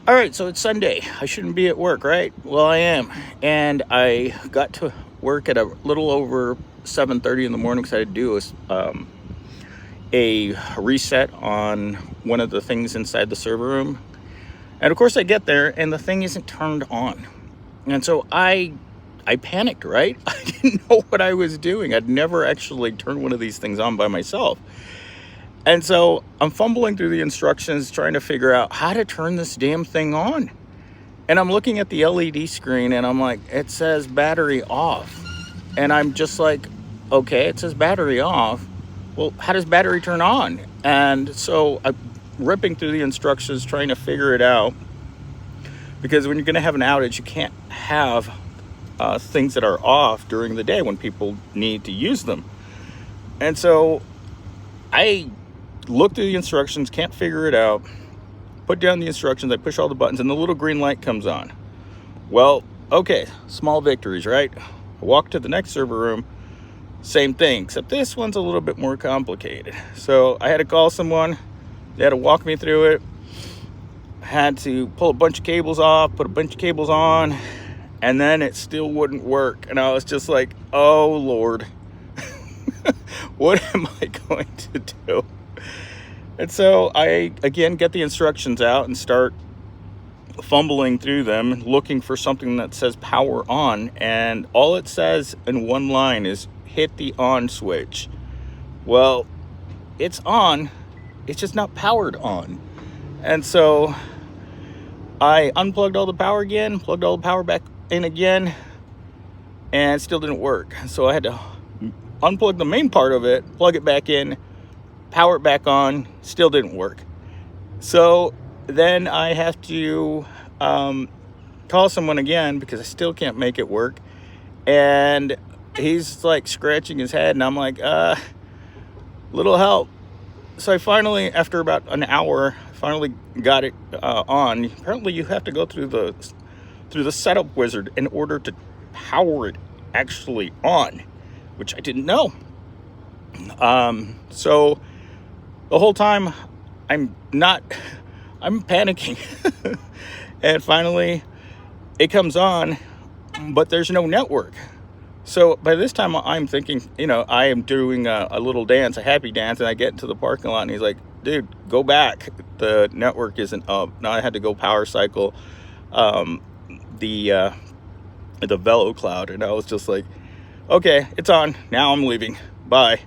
All right, so it's Sunday. I shouldn't be at work, right? Well, I am, and I got to work at a little over 7:30 in the morning because I had to do a reset on one of the things inside the server room. And of course, I get there, and the thing isn't turned on, and so I panicked, right? I didn't know what I was doing. I'd never actually turned one of these things on by myself. And so I'm fumbling through the instructions, trying to figure out how to turn this damn thing on. And I'm looking at the LED screen and I'm like, it says battery off. And I'm just like, okay, it says battery off. Well, how does battery turn on? And so I'm ripping through the instructions, trying to figure it out. Because when you're going to have an outage, you can't have things that are off during the day when people need to use them. And so I look through the instructions, can't figure it out, put down the instructions, I push all the buttons, and the little green light comes on. Well, okay, small victories, right? I walk to the next server room, same thing, except this one's a little bit more complicated. So I had to call someone, they had to walk me through it, I had to pull a bunch of cables off, put a bunch of cables on, and then it still wouldn't work. And I was just like, oh Lord, what am I going to do? And so I, again, get the instructions out and start fumbling through them, looking for something that says power on. And all it says in one line is hit the on switch. Well, it's on, it's just not powered on. And so I unplugged all the power again, plugged all the power back in again, and it still didn't work. So I had to unplug the main part of it, plug it back in, power it back on, still didn't work. So then I have to call someone again because I still can't make it work. And he's like scratching his head, and I'm like, little help. So I finally, after about an hour, finally got it on. Apparently you have to go through the setup wizard in order to power it actually on, which I didn't know. So the whole time I'm panicking. And finally it comes on, but there's no network. So by this time I'm thinking, I am doing a little dance, a happy dance, and I get into the parking lot and he's like, dude, go back. The network isn't up. Now I had to go power cycle the VeloCloud, and I was just like, okay, it's on. Now I'm leaving. Bye.